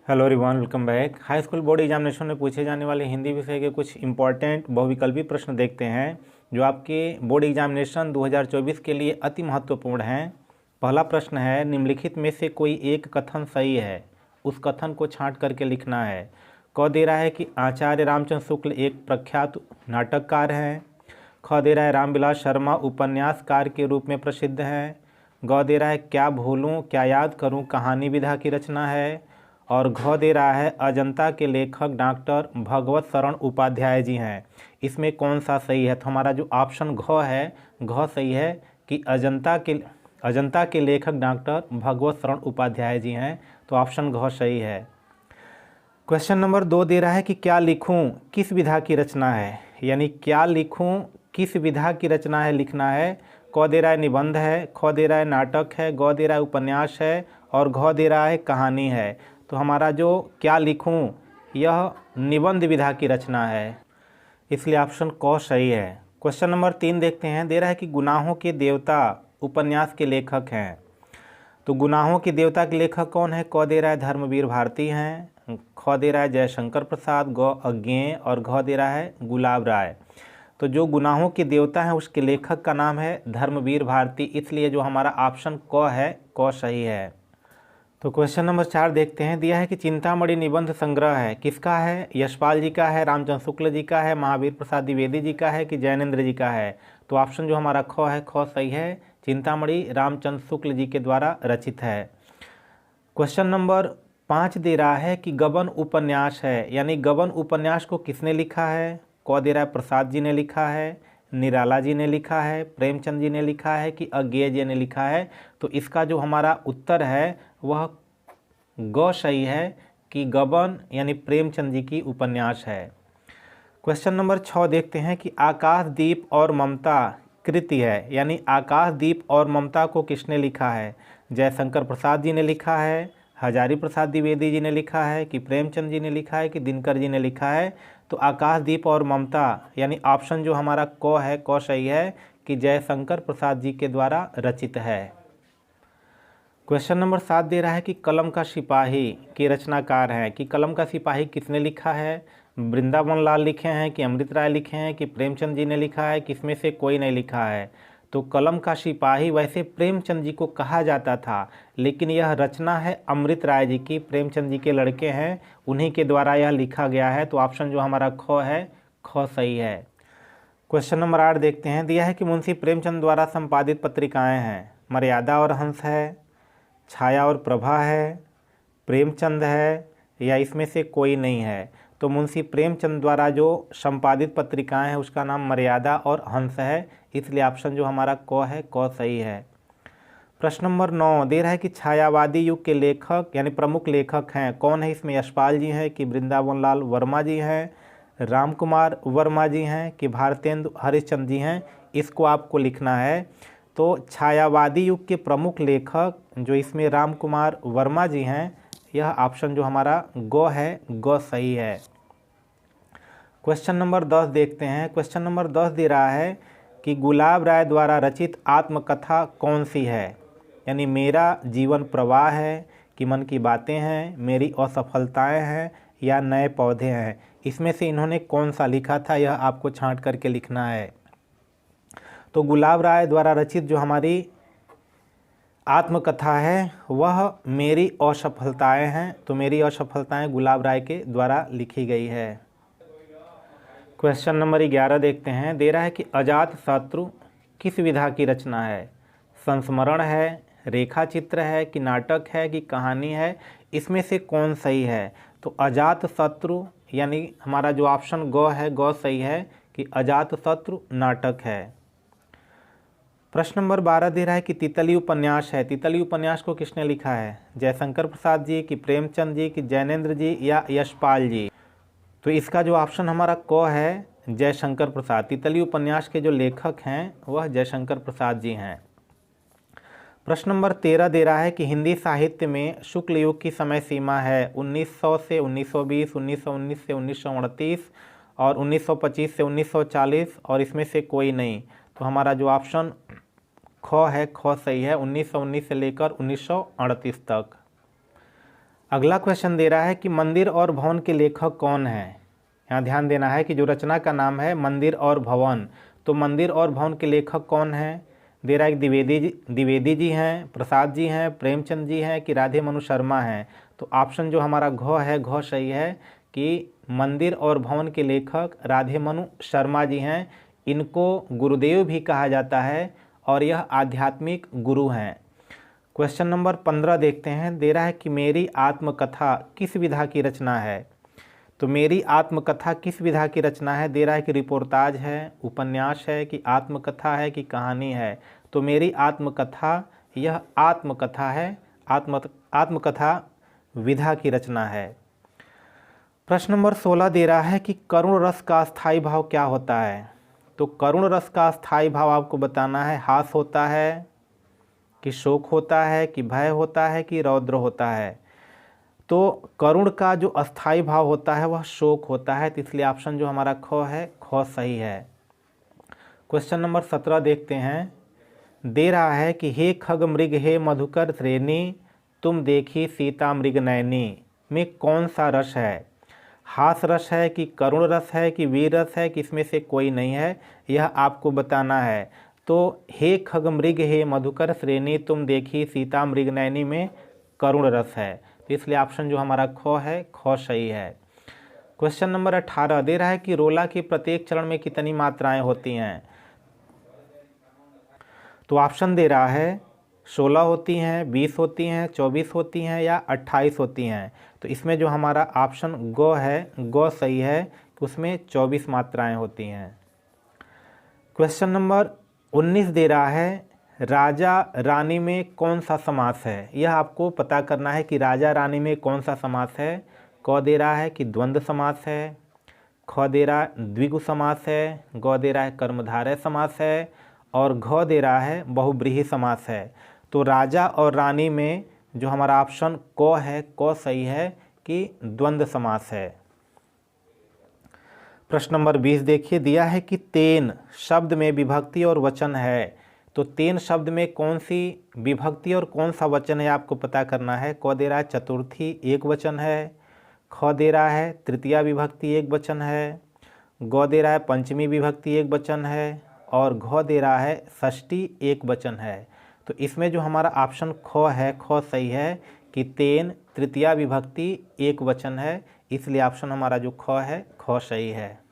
Hello everyone, welcome back. High school board examination में पूछे जाने वाले हिंदी विषय के कुछ इंपॉर्टेंट बहुविकल्पी प्रश्न देखते हैं जो आपके बोर्ड एग्जामिनेशन 2024 के लिए अति महत्वपूर्ण हैं। पहला प्रश्न है, निम्नलिखित में से कोई एक कथन सही है, उस कथन को छांट करके लिखना है। क दे रहा है कि आचार्य रामचंद्र शुक्ल एक प्रख्यात नाटककार हैं। ख दे रहा है रामविलास शर्मा उपन्यासकार के रूप में प्रसिद्ध हैं। ग दे रहा है क्या भूलूं क्या याद करूं कहानी विधा की रचना है। और घ दे रहा है अजंता के लेखक डॉक्टर भगवत शरण उपाध्याय जी हैं। इसमें कौन सा सही है? तो हमारा जो ऑप्शन घ है, घ सही है कि अजंता के लेखक डॉक्टर भगवत शरण उपाध्याय जी हैं। तो ऑप्शन घ सही है। क्वेश्चन नंबर 2 दे रहा है कि क्या लिखूं किस विधा की रचना है, यानी क्या लिखूं किस विधा की रचना है लिखना है। क दे रहा है निबंध है, ख दे रहा है नाटक है, ग दे रहा है उपन्यास है और घ दे रहा है कहानी है। तो हमारा जो क्या लिखूं यह निबंध विधा की रचना है, इसलिए ऑप्शन क सही है। क्वेश्चन नंबर 3 देखते हैं। दे रहा है कि गुनाहों के देवता उपन्यास के लेखक हैं। तो गुनाहों के देवता के लेखक कौन है? क दे रहा है धर्मवीर भारती हैं, ख दे रहा है जयशंकर प्रसाद, ग अज्ञेय और घ दे रहा है गुलाब राय। तो जो गुनाहों के देवता हैं उसके लेखक का नाम है धर्मवीर भारती, इसलिए जो हमारा ऑप्शन क है, क सही है। तो क्वेश्चन नंबर 4 देखते हैं। दिया है कि चिंतामणि निबंध संग्रह है, किसका है? यशपाल जी का है, रामचंद्र शुक्ल जी का है, महावीर प्रसाद द्विवेदी जी का है कि जैनेन्द्र जी का है। तो ऑप्शन जो हमारा ख है, ख सही है। चिंतामणि रामचंद्र शुक्ल जी के द्वारा रचित है। क्वेश्चन नंबर 5 दे रहा है कि गबन उपन्यास है, यानी गबन उपन्यास को किसने लिखा है? क दे रहा है प्रसाद जी ने लिखा है, निराला जी ने लिखा है, प्रेमचंद जी ने लिखा है कि अज्ञेय जी ने लिखा है। तो इसका जो हमारा उत्तर है वह ग सही है कि गबन यानी प्रेमचंद जी की उपन्यास है। क्वेश्चन नंबर 6 देखते हैं कि आकाशदीप और ममता कृति है, यानी आकाशदीप और ममता को किसने लिखा है? जयशंकर प्रसाद जी ने लिखा है, हजारी प्रसाद द्विवेदी जी ने लिखा है कि प्रेमचंद जी ने लिखा है कि दिनकर जी ने लिखा है। तो आकाशदीप और ममता यानी ऑप्शन जो हमारा क है, क सही है कि जयशंकर प्रसाद जी के द्वारा रचित है। क्वेश्चन नंबर 7 दे रहा है कि कलम का सिपाही के रचनाकार हैं, कि कलम का सिपाही किसने लिखा है? वृंदावन लाल लिखे हैं कि अमृत राय लिखे हैं कि प्रेमचंद जी ने लिखा है, किसमें से कोई नहीं लिखा है। तो कलम का सिपाही वैसे प्रेमचंद जी को कहा जाता था, लेकिन यह रचना है अमृत राय जी की, प्रेमचंद जी के लड़के हैं, उन्हीं के द्वारा यह लिखा गया है। तो ऑप्शन जो हमारा ख है, ख सही है। क्वेश्चन नंबर 8 देखते हैं। दिया है कि मुंशी प्रेमचंद द्वारा संपादित पत्रिकाएं हैं, मर्यादा और हंस है, छाया और प्रभा है, प्रेमचंद है या इसमें से कोई नहीं है। तो मुंशी प्रेमचंद द्वारा जो संपादित पत्रिकाएं हैं उसका नाम मर्यादा और हंस है, इसलिए ऑप्शन जो हमारा क है, क सही है। प्रश्न नंबर 9 दे रहा है कि छायावादी युग के लेखक यानी प्रमुख लेखक हैं, कौन है इसमें? यशपाल जी हैं कि वृंदावन लाल वर्मा जी हैं, राम कुमार वर्मा जी हैं कि भारतेंदु हरिश्चंद्र जी हैं। इसको आपको लिखना है। तो छायावादी युग के प्रमुख लेखक जो इसमें राम कुमार वर्मा जी हैं, यह ऑप्शन जो हमारा ग है, ग सही है। क्वेश्चन नंबर 10 देखते हैं। क्वेश्चन नंबर 10 दे रहा है कि गुलाब राय द्वारा रचित आत्मकथा कौन सी है, यानी मेरा जीवन प्रवाह है कि मन की बातें हैं, मेरी असफलताएं हैं या नए पौधे हैं। इसमें से इन्होंने कौन सा लिखा था, यह आपको छांट करके लिखना है। तो गुलाब राय द्वारा रचित जो हमारी आत्मकथा है वह मेरी असफलताएं हैं। तो मेरी असफलताएं गुलाब राय के द्वारा लिखी गई है। क्वेश्चन नंबर 11 देखते हैं। दे रहा है कि अजातशत्रु किस विधा की रचना है? संस्मरण है, रेखा चित्र है कि नाटक है कि कहानी है, इसमें से कौन सही है? तो अजातशत्रु यानी हमारा जो ऑप्शन ग है, ग सही है कि अजातशत्रु नाटक है। प्रश्न नंबर 12 दे रहा है कि तितली उपन्यास है, तितली उपन्यास को किसने लिखा है? जयशंकर प्रसाद जी कि प्रेमचंद जी कि जैनेन्द्र जी या यशपाल जी। तो इसका जो ऑप्शन हमारा क है, जयशंकर प्रसाद। तितली उपन्यास के जो लेखक हैं वह जयशंकर प्रसाद जी हैं। प्रश्न नंबर 13 दे रहा है कि हिंदी साहित्य में शुक्ल युग की समय सीमा है 1900 से 1920, 1919 से 1938 और 1925 से 1940 और इसमें से कोई नहीं। तो हमारा जो ऑप्शन ख है, ख सही है, 1919 से लेकर 1938 तक। अगला क्वेश्चन दे रहा है कि मंदिर और भवन के लेखक कौन है। यहाँ ध्यान देना है कि जो रचना का नाम है मंदिर और भवन, तो मंदिर और भवन के लेखक कौन है। दे रहा है कि द्विवेदी जी हैं, प्रसाद जी हैं, प्रेमचंद जी हैं कि राधे मनु शर्मा हैं। तो ऑप्शन जो हमारा घ है, घ सही है कि मंदिर और भवन के लेखक राधे मनु शर्मा जी हैं। इनको गुरुदेव भी कहा जाता है और यह आध्यात्मिक गुरु हैं। क्वेश्चन नंबर 15 देखते हैं। दे रहा है कि मेरी आत्मकथा किस विधा की रचना है। तो मेरी आत्मकथा किस विधा की रचना है। दे रहा है कि रिपोर्टाज है, उपन्यास है कि आत्मकथा है कि कहानी है। तो मेरी आत्मकथा यह आत्मकथा है, आत्मकथा विधा की रचना है। प्रश्न नंबर 16 दे रहा है कि करुण रस का स्थायी भाव क्या होता है। तो करुण रस का स्थायी भाव आपको बताना है, हास होता है कि शोक होता है कि भय होता है कि रौद्र होता है। तो करुण का जो अस्थाई भाव होता है वह शोक होता है, तो इसलिए ऑप्शन जो हमारा ख है, ख सही है। क्वेश्चन नंबर 17 देखते हैं। दे रहा है कि हे खग मृग हे मधुकर श्रेणी तुम देखी सीता मृग नयनी में कौन सा रस है। हास रस है कि करुण रस है कि वीर रस है कि इसमें से कोई नहीं है, यह आपको बताना है। तो हे खग मृग हे मधुकर श्रेणी तुम देखी सीता मृग नयनी में करुण रस है, तो इसलिए ऑप्शन जो हमारा ख है, ख सही है। क्वेश्चन नंबर 18 दे रहा है कि रोला के प्रत्येक चरण में कितनी मात्राएं होती हैं। तो ऑप्शन दे रहा है 16 होती हैं, 20 होती हैं, 24 होती हैं या 28 होती हैं। तो इसमें जो हमारा ऑप्शन ग है, ग सही है कि उसमें 24 मात्राएं होती हैं। क्वेश्चन नंबर 19 दे रहा है राजा रानी में कौन सा समास है। यह आपको पता करना है कि राजा रानी में कौन सा समास है। क दे रहा है कि द्वंद्व समास है, ख दे रहा है द्विगु समास है, ग दे रहा है कर्मधारय समास है और घ दे रहा है बहुब्रीहि समास है। तो राजा और रानी में जो हमारा ऑप्शन क है, क सही है कि द्वंद्व समास है। प्रश्न नंबर 20 देखिए। दिया है कि तेन शब्द में विभक्ति और वचन है। तो तेन शब्द में कौन सी विभक्ति और कौन सा वचन है आपको पता करना है। क दे रहा है चतुर्थी एक वचन है, ख दे रहा है तृतीया विभक्ति एक वचन है, ग दे रहा है पंचमी विभक्ति एक वचन है और घ दे रहा है षष्ठी एक वचन है। तो इसमें जो हमारा ऑप्शन ख है, ख सही है कि तेन तृतीया विभक्ति एक वचन है, इसलिए ऑप्शन हमारा जो ख है, ख सही है।